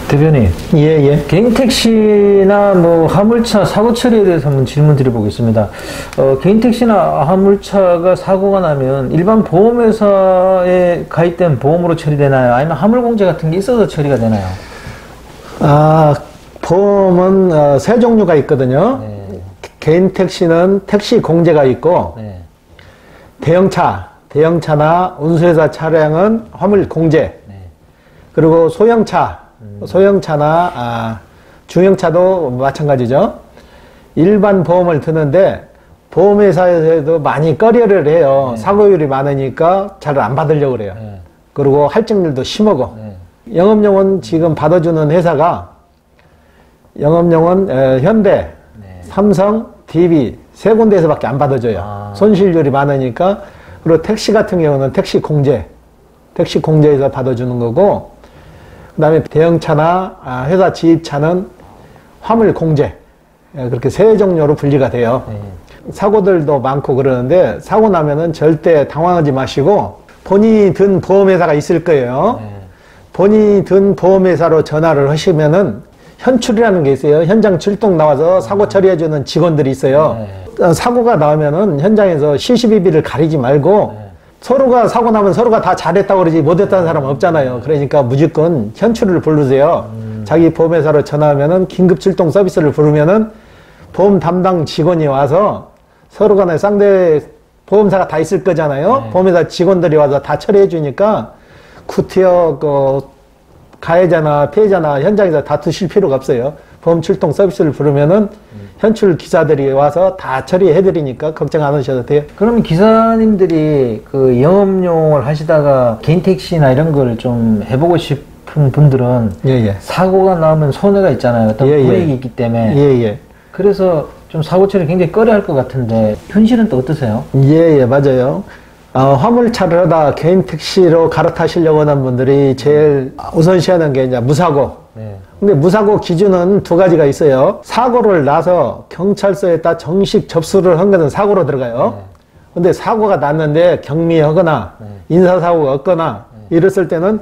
대변인, 예. 개인 택시나 뭐 화물차 사고 처리에 대해서 한번 질문 드려보겠습니다. 개인 택시나 화물차가 사고가 나면 일반 보험회사에 가입된 보험으로 처리되나요? 아니면 화물공제 같은 게 있어서 처리가 되나요? 보험은 세 종류가 있거든요. 네. 개인 택시는 택시 공제가 있고, 네. 대형차나 운수회사 차량은 화물 공제. 네. 그리고 소형차나 중형차도 마찬가지죠. 일반 보험을 드는데 보험회사에서도 많이 꺼려를 해요. 네. 사고율이 많으니까 잘 안 받으려고 그래요. 네. 그리고 할증률도 심하고. 네. 영업용은 지금 받아주는 회사가 영업용은 현대, 네. 삼성, DB 세 군데에서밖에 안 받아줘요. 손실률이 많으니까. 그리고 택시 같은 경우는 택시 공제에서 받아주는 거고, 그 다음에 대형차나 회사 지입차는 화물 공제. 그렇게 세 종류로 분리가 돼요. 네. 사고들도 많고 그러는데 사고 나면은 절대 당황하지 마시고 본인이 든 보험회사가 있을 거예요. 네. 본인이 든 보험회사로 전화를 하시면은 현출이라는 게 있어요. 현장 출동 나와서 사고 처리해주는 직원들이 있어요. 네. 사고가 나오면은 현장에서 CCTV를 가리지 말고 네. 서로가 사고 나면 서로가 다 잘했다고 그러지 못했다는 사람은 없잖아요. 그러니까 무조건 현출을 부르세요. 자기 보험회사로 전화하면은 긴급 출동 서비스를 부르면은 보험 담당 직원이 와서 서로 간에 쌍대 보험사가 다 있을 거잖아요. 네. 보험회사 직원들이 와서 다 처리해 주니까 구태여 가해자나 피해자나 현장에서 다투실 필요가 없어요. 보험 출동 서비스를 부르면은 현출 기사들이 와서 다 처리해 드리니까 걱정 안 하셔도 돼요. 그러면 기사님들이 그 영업용을 하시다가 개인 택시나 이런 걸 좀 해보고 싶은 분들은 예. 사고가 나면 손해가 있잖아요. 어떤 불이익이 있기 때문에. 예. 그래서 좀 사고 처리 굉장히 꺼려할 것 같은데 현실은 또 어떠세요? 예, 맞아요. 화물차를 하다 개인 택시로 갈아타시려고 하는 분들이 제일 우선시하는 게 이제 무사고. 네. 근데 무사고 기준은 두 가지가 있어요. 사고를 나서 경찰서에다 정식 접수를 한 것은 사고로 들어가요. 네. 근데 사고가 났는데 경미하거나 네. 인사사고가 없거나 이랬을 때는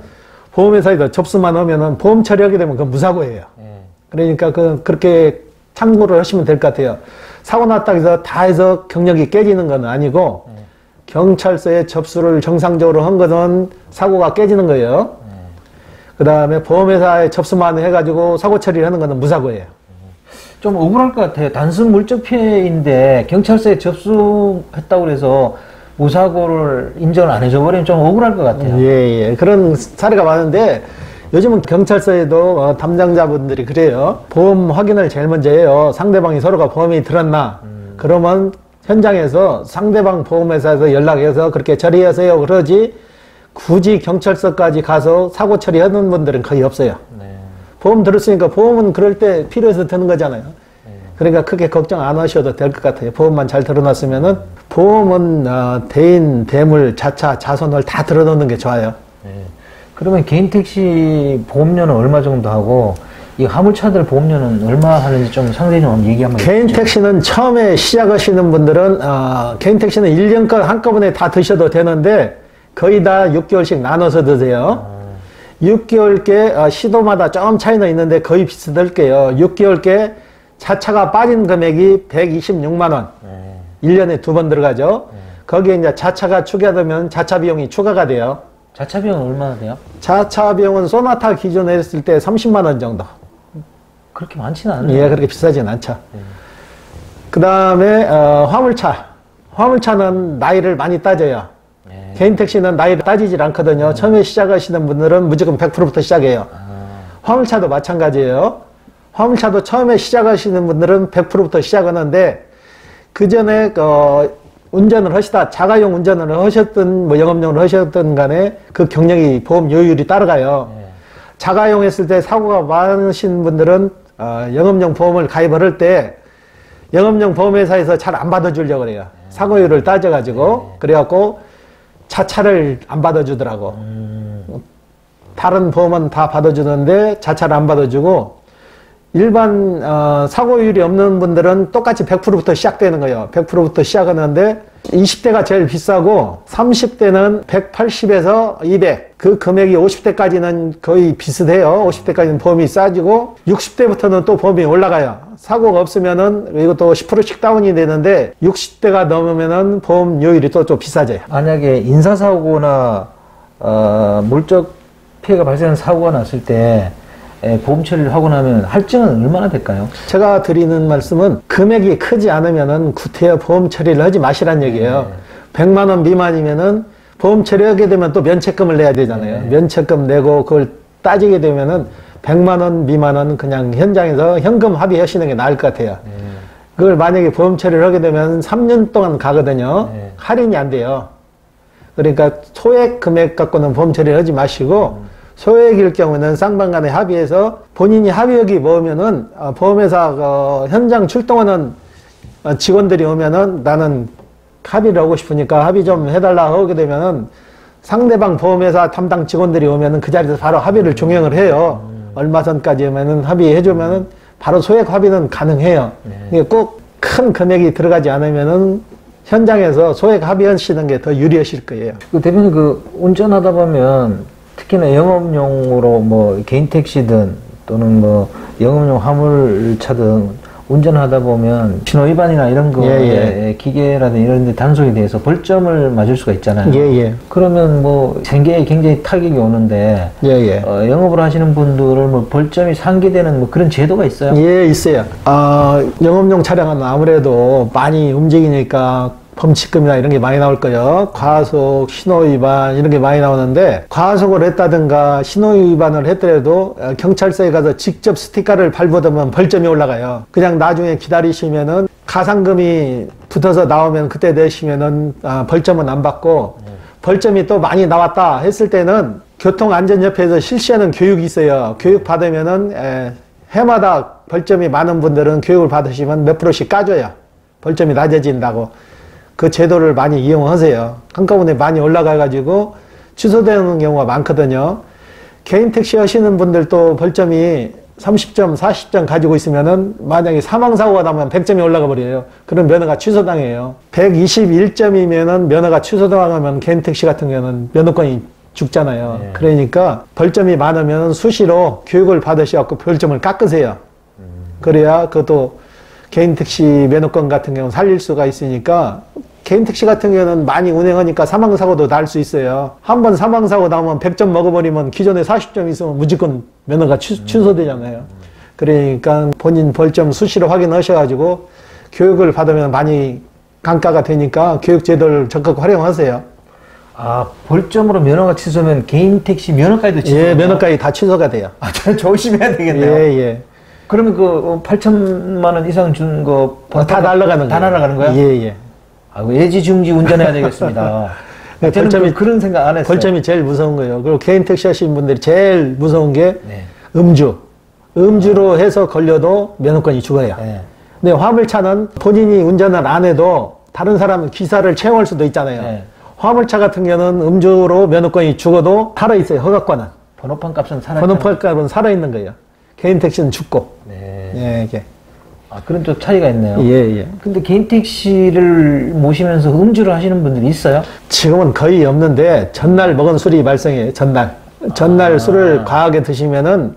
보험회사에다 접수만 하면은 보험 처리하게 되면 그건 무사고예요. 네. 그러니까 그렇게 참고를 하시면 될 것 같아요. 사고 났다고 해서 다 해서 경력이 깨지는 건 아니고 경찰서에 접수를 정상적으로 한 것은 사고가 깨지는 거예요. 그 다음에 보험회사에 접수만 해가지고 사고 처리를 하는 것은 무사고예요. 좀 억울할 것 같아요. 단순 물적 피해인데 경찰서에 접수했다고 해서 무사고를 인정을 안 해줘 버리면 좀 억울할 것 같아요. 예. 그런 사례가 많은데 요즘은 경찰서에도 담당자분들이 그래요. 보험 확인을 제일 먼저 해요. 상대방이 서로가 보험이 들었나. 그러면 현장에서 상대방 보험회사에서 연락해서 그렇게 처리하세요. 그러지 굳이 경찰서까지 가서 사고 처리하는 분들은 거의 없어요. 네. 보험 들었으니까 보험은 그럴 때 필요해서 드는 거잖아요. 그러니까 크게 걱정 안 하셔도 될 것 같아요. 보험만 잘 들어놨으면은. 보험은 대인, 대물, 자차, 자손을 다 들어놓는 게 좋아요. 네. 그러면 개인 택시 보험료는 얼마 정도 하고 이 화물차들 보험료는 얼마 하는지 좀 상세히 좀 얘기 한번 해주세요. 개인 택시는 처음에 시작하시는 분들은 개인 택시는 1년간 한꺼번에 다 드셔도 되는데 거의 다 6개월씩 나눠서 드세요. 6개월께 시도마다 좀 차이는 있는데 거의 비슷할게요. 6개월께 자차가 빠진 금액이 126만 원. 1년에 2번 들어가죠. 거기에 이제 자차가 추가되면 자차 비용이 추가가 돼요. 자차 비용은 얼마나 돼요? 자차 비용은 소나타 기준에 했을 때 30만 원 정도. 그렇게 많지는 않아요. 예, 그렇게 비싸진 않죠. 그 다음에 화물차는 나이를 많이 따져요. 개인 택시는 나이를 따지질 않거든요. 처음에 시작하시는 분들은 무조건 100%부터 시작해요. 화물차도 마찬가지예요. 화물차도 처음에 시작하시는 분들은 100%부터 시작하는데 그 전에 운전을 하시다 자가용 운전을 하셨든 뭐 영업용을 하셨든 간에 그 경력이 보험 요율이 따라가요. 자가용 했을 때 사고가 많으신 분들은 영업용 보험을 가입을 할 때 영업용 보험회사에서 잘 안 받아주려고 그래요. 사고율을 따져가지고 그래갖고 자차를 안 받아주더라고. 다른 보험은 다 받아주는데 자차를 안 받아주고 일반 사고율이 없는 분들은 똑같이 100%부터 시작되는 거예요. 100%부터 시작하는데 20대가 제일 비싸고 30대는 180에서 200. 그 금액이 50대까지는 거의 비슷해요. 50대까지는 보험이 싸지고 60대부터는 또 보험이 올라가요. 사고가 없으면은 이것도 10%씩 다운이 되는데 60대가 넘으면은 보험료율이 또 좀 비싸져요. 만약에 인사사고나 물적 피해가 발생한 사고가 났을 때 보험 처리를 하고 나면 할증은 얼마나 될까요? 제가 드리는 말씀은 금액이 크지 않으면은 구태여 보험 처리를 하지 마시란 얘기예요. 100만 원 미만이면은 보험 처리하게 되면 또 면책금을 내야 되잖아요. 면책금 내고 그걸 따지게 되면은 100만 원 미만은 그냥 현장에서 현금 합의하시는 게 나을 것 같아요. 그걸 만약에 보험 처리를 하게 되면 3년 동안 가거든요. 할인이 안 돼요. 그러니까 소액 금액 갖고는 보험 처리를 하지 마시고 소액일 경우는 쌍방간에 합의해서 본인이 합의액이 모으면은 보험회사 현장 출동하는 직원들이 오면은 나는 합의를 하고 싶으니까 합의 좀 해달라 하게 되면은 상대방 보험회사 담당 직원들이 오면은 그 자리에서 바로 합의를 종용을 해요. 얼마 전까지 오면은 합의해주면은 바로 소액 합의는 가능해요. 꼭 큰 금액이 들어가지 않으면은 현장에서 소액 합의하시는 게 더 유리하실 거예요. 그 대표님 운전하다 보면 특히나 영업용으로 뭐 개인 택시든 또는 뭐 영업용 화물차 등 운전하다 보면 신호위반이나 이런 거에 기계라든지 이런 데 단속에 대해서 벌점을 맞을 수가 있잖아요. 그러면 뭐 생계에 굉장히 타격이 오는데 영업을 하시는 분들은 뭐 벌점이 상기되는 뭐 그런 제도가 있어요? 예, 있어요. 영업용 차량은 아무래도 많이 움직이니까 범칙금이나 이런 게 많이 나올 거예요. 과속, 신호위반 이런 게 많이 나오는데 과속을 했다든가 신호위반을 했더라도 경찰서에 가서 직접 스티커를 발부하면 벌점이 올라가요. 그냥 나중에 기다리시면은 가상금이 붙어서 나오면 그때 내시면은 벌점은 안 받고 벌점이 또 많이 나왔다 했을 때는 교통안전협회에서 실시하는 교육이 있어요. 교육 받으면은 해마다 벌점이 많은 분들은 교육을 받으시면 몇 프로씩 까줘요. 벌점이 낮아진다고. 그 제도를 많이 이용하세요. 한꺼번에 많이 올라가가지고 취소되는 경우가 많거든요. 개인 택시 하시는 분들도 벌점이 30점, 40점 가지고 있으면은 만약에 사망사고가 나면 100점이 올라가 버려요. 그럼 면허가 취소당해요. 121점이면은 면허가 취소당하면 개인 택시 같은 경우는 면허권이 죽잖아요. 그러니까 벌점이 많으면 수시로 교육을 받으셔갖고 벌점을 깎으세요. 그래야 그것도 개인 택시 면허권 같은 경우는 살릴 수가 있으니까 개인 택시 같은 경우는 많이 운행하니까 사망사고도 날 수 있어요. 한번 사망사고 나오면 100점 먹어버리면 기존에 40점 있으면 무조건 면허가 취소되잖아요. 그러니까 본인 벌점 수시로 확인하셔가지고 교육을 받으면 많이 강가가 되니까 교육 제도를 적극 활용하세요. 벌점으로 면허가 취소면 개인 택시 면허까지도 취소돼요? 예, 면허까지 다 취소가 돼요. 조심해야 되겠네요. 그러면 그 8천만 원 이상 준 거 다 날아가는 거예요. 다 날아가는 거야? 예지중지 운전해야 되겠습니다. 저는 그런 생각 안 했어요. 벌점이 제일 무서운 거예요. 그리고 개인 택시 하시는 분들이 제일 무서운 게 음주로 해서 걸려도 면허권이 죽어요. 근데 화물차는 본인이 운전을 안 해도 다른 사람 기사를 채용할 수도 있잖아요. 화물차 같은 경우는 음주로 면허권이 죽어도 살아있어요. 허가권은. 번호판 값은 살아있는 거예요. 개인 택시는 죽고. 이게. 그런 또 차이가 있네요. 근데 개인 택시를 모시면서 음주를 하시는 분들이 있어요? 지금은 거의 없는데, 전날 먹은 술이 발생해요. 전날 술을 과하게 드시면은,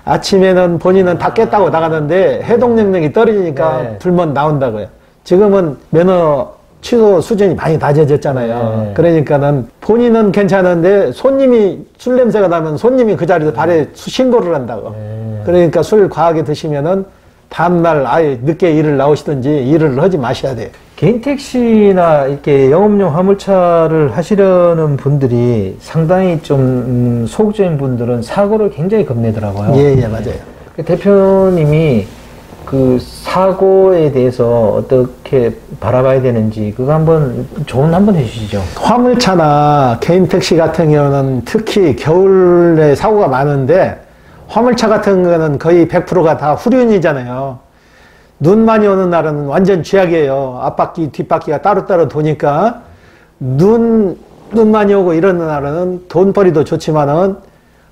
아침에는 본인은 다 깼다고 나가는데, 해독력이 떨어지니까 불면 나온다고요. 지금은 면허 취소 수준이 많이 낮아졌잖아요. 그러니까는 본인은 괜찮은데, 손님이 술 냄새가 나면 손님이 그 자리에서 발에 신고를 한다고. 그러니까 술 과하게 드시면은 다음날 아예 늦게 일을 나오시든지 일을 하지 마셔야 돼요. 개인 택시나 이렇게 영업용 화물차를 하시려는 분들이 상당히 좀 소극적인 분들은 사고를 굉장히 겁내더라고요. 맞아요. 대표님이 그 사고에 대해서 어떻게 바라봐야 되는지 그거 한번 조언 한번 해주시죠. 화물차나 개인 택시 같은 경우는 특히 겨울에 사고가 많은데 화물차 같은 거는 거의 100%가 다 후륜이잖아요. 눈 많이 오는 날은 완전 쥐약이에요. 앞바퀴, 뒷바퀴가 따로따로 도니까 눈 많이 오고 이런 날은 돈벌이도 좋지만은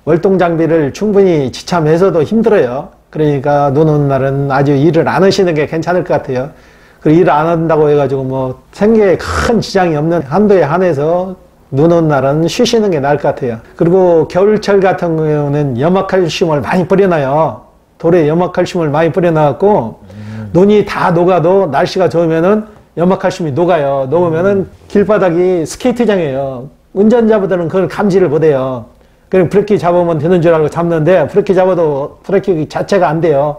월동 장비를 충분히 지참해서도 힘들어요. 그러니까 눈 오는 날은 아주 일을 안 하시는 게 괜찮을 것 같아요. 그 일 안 한다고 해가지고 뭐 생계에 큰 지장이 없는 한도에 한해서 눈 오는 날은 쉬시는 게 나을 것 같아요. 그리고 겨울철 같은 경우는 염화칼슘을 많이 뿌려놔요. 돌에 염화칼슘을 많이 뿌려놔갖고 눈이 다 녹아도 날씨가 좋으면은 염화칼슘이 녹아요. 녹으면은 길바닥이 스케이트장이에요. 운전자분들은 그걸 감지를 못해요. 그냥 브레이크 잡으면 되는 줄 알고 잡는데 브레이크 잡아도 브레이크 자체가 안 돼요.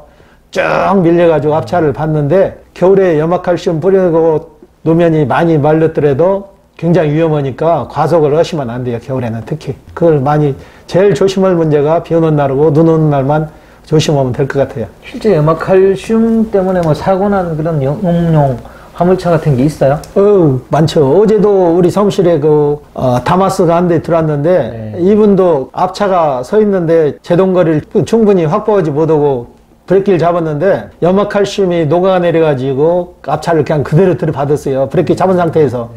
쭉 밀려가지고 앞차를 봤는데 겨울에 염화칼슘 뿌리고 노면이 많이 말렸더라도 굉장히 위험하니까 과속을 하시면 안 돼요. 겨울에는 특히. 그걸 많이 제일 조심할 문제가 비 오는 날이고 눈 오는 날만 조심하면 될 것 같아요. 실제 염화칼슘 때문에 뭐 사고 난 그런 영웅용 화물차 같은 게 있어요? 많죠. 어제도 우리 사무실에 다마스가 한 대 들어왔는데 이분도 앞차가 서 있는데 제동거리를 충분히 확보하지 못하고 브레이크를 잡았는데 염화칼슘이 녹아내려가지고 앞차를 그냥 그대로 들이받았어요. 브레이크 잡은 상태에서.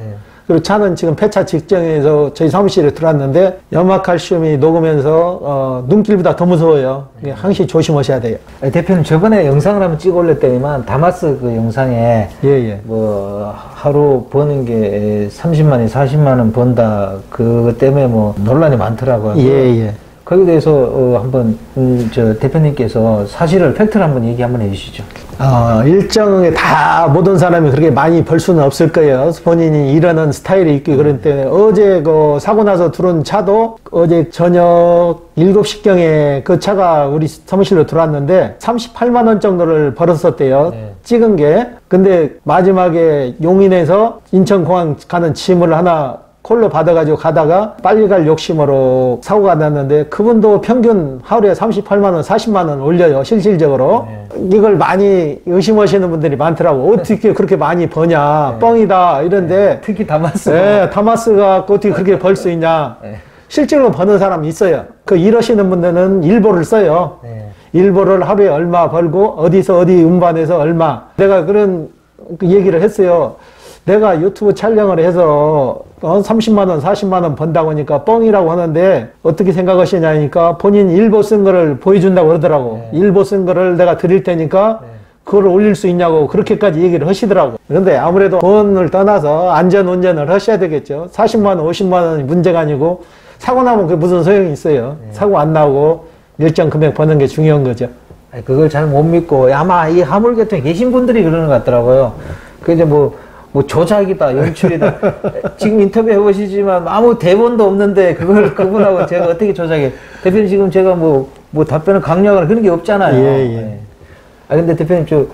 그리고 차는 지금 폐차 직전에서 저희 사무실에 들어왔는데 염화칼슘이 녹으면서 눈길보다 더 무서워요. 항시 조심하셔야 돼요. 대표님 저번에 영상을 한번 찍어 올렸더니만 다마스 그 영상에 뭐 하루 버는 게 30만원, 40만원 번다 그것 때문에 뭐 논란이 많더라고요. 거기에 대해서 한번 저 대표님께서 사실을 팩트를 한번 얘기 한번 해주시죠. 일정에 다 모든 사람이 그렇게 많이 벌 수는 없을 거예요. 본인이 일하는 스타일이 있고 그런 때문에 어제 그 사고 나서 들어온 차도 어제 저녁 7시경에 그 차가 우리 사무실로 들어왔는데 38만 원 정도를 벌었었대요. 찍은 게. 근데 마지막에 용인에서 인천공항 가는 짐을 하나 콜로 받아가지고 가다가 빨리 갈 욕심으로 사고가 났는데 그분도 평균 하루에 38만 원, 40만 원 올려요. 실질적으로. 이걸 많이 의심하시는 분들이 많더라고. 어떻게 그렇게 많이 버냐. 뻥이다. 이런데. 특히 다마스. 다마스가 어떻게 그렇게 벌 수 있냐. 실제로 버는 사람이 있어요. 그 일하시는 분들은 일보를 써요. 일보를 하루에 얼마 벌고 어디서 어디 운반해서 얼마. 내가 그런 얘기를 했어요. 내가 유튜브 촬영을 해서 30만원, 40만원 번다고 하니까 뻥이라고 하는데 어떻게 생각하시냐니까 본인 일보 쓴 거를 보여준다고 그러더라고. 일보 쓴 거를 내가 드릴 테니까 그걸 올릴 수 있냐고 그렇게까지 얘기를 하시더라고. 그런데 아무래도 돈을 떠나서 안전 운전을 하셔야 되겠죠. 40만원, 50만원이 문제가 아니고 사고 나면 그게 무슨 소용이 있어요. 사고 안 나고 일정 금액 버는 게 중요한 거죠. 그걸 잘 못 믿고 아마 이 화물계통에 계신 분들이 그러는 것 같더라고요. 그 이제 뭐 조작이다, 연출이다. 지금 인터뷰 해보시지만 아무 대본도 없는데 그걸 그분하고 제가 어떻게 조작해. 대표님 지금 제가 뭐 답변을 강요하거나 그런 게 없잖아요. 근데 대표님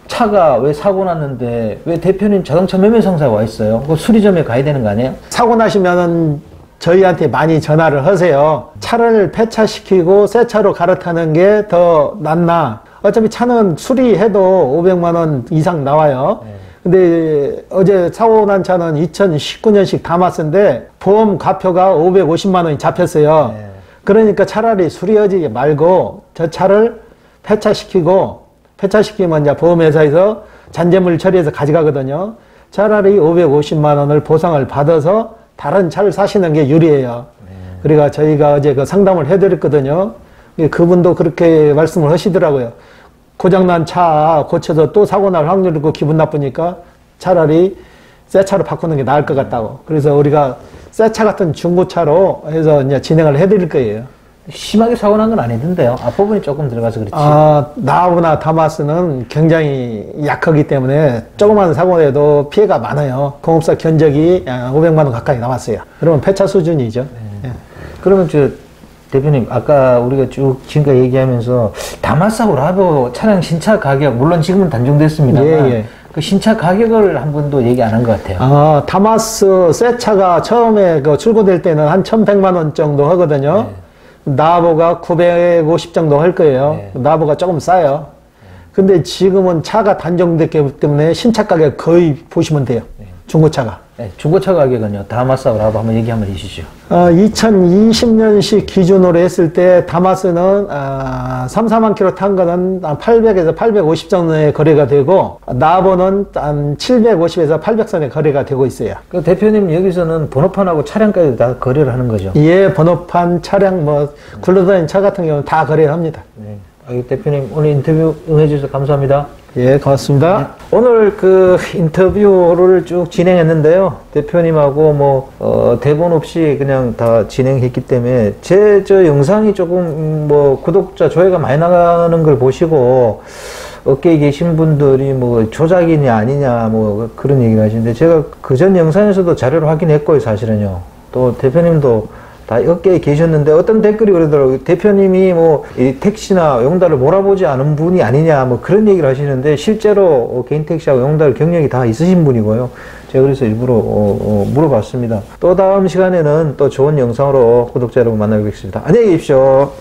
차가 왜 사고 났는데 왜 대표님 자동차 매매 상사가 와 있어요? 그 수리점에 가야 되는 거 아니에요? 사고 나시면은 저희한테 많이 전화를 하세요. 차를 폐차시키고 새 차로 갈아타는 게 더 낫나. 어차피 차는 수리해도 500만 원 이상 나와요. 근데 어제 사고 난 차는 2019년식 다마스인데 보험 과표가 550만 원이 잡혔어요. 그러니까 차라리 수리하지 말고 저 차를 폐차시키면 이제 보험회사에서 잔재물 처리해서 가져가거든요. 차라리 550만 원을 보상을 받아서 다른 차를 사시는 게 유리해요. 그러니까 저희가 어제 그 상담을 해드렸거든요. 그분도 그렇게 말씀을 하시더라고요. 고장난 차 고쳐서 또 사고 날 확률이 있고 기분 나쁘니까 차라리 새 차로 바꾸는 게 나을 것 같다고. 그래서 우리가 새 차 같은 중고차로 해서 이제 진행을 해드릴 거예요. 심하게 사고 난 건 아니던데요. 앞부분이 조금 들어가서 그렇지. 나하고나 다마스는 굉장히 약하기 때문에 조그만 사고에도 피해가 많아요. 공업사 견적이 500만 원 가까이 나왔어요. 그러면 폐차 수준이죠. 그러면 대표님 아까 우리가 쭉 지금까지 얘기하면서 다마스하고 라보 차량 신차 가격 물론 지금은 단종됐습니다만 그 신차 가격을 한 번도 얘기 안 한 것 같아요. 다마스 새 차가 처음에 출고될 때는 한 1,100만 원 정도 하거든요. 나보가 950 정도 할 거예요. 나보가 조금 싸요. 근데 지금은 차가 단종됐기 때문에 신차 가격 거의 보시면 돼요. 중고차가. 중고차 가격은요. 다마스하고 라보 한번 얘기 한번 해주시죠. 2020년식 기준으로 했을 때 다마스는 3, 4만 킬로 탄 거는 한 800에서 850 정도의 거래가 되고 나보는 한 750에서 800선의 거래가 되고 있어요. 그 대표님 여기서는 번호판하고 차량까지 다 거래를 하는 거죠? 번호판, 차량, 굴러다니는 차 같은 경우는 다 거래를 합니다. 대표님 오늘 인터뷰 응해주셔서 감사합니다. 예, 고맙습니다. 오늘 그 인터뷰를 쭉 진행했는데요. 대표님하고 뭐 대본 없이 그냥 다 진행했기 때문에 저 영상이 조금 뭐 구독자 조회가 많이 나가는 걸 보시고 업계에 계신 분들이 뭐 조작이냐 아니냐 뭐 그런 얘기를 하시는데 제가 그전 영상에서도 자료를 확인했고요, 사실은요. 또 대표님도 다 업계에 계셨는데 어떤 댓글이 그러더라고요. 대표님이 뭐 이 택시나 용달을 몰아보지 않은 분이 아니냐 뭐 그런 얘기를 하시는데 실제로 개인 택시하고 용달 경력이 다 있으신 분이고요. 제가 그래서 일부러 물어봤습니다. 또 다음 시간에는 또 좋은 영상으로 구독자 여러분 만나뵙겠습니다. 안녕히 계십시오.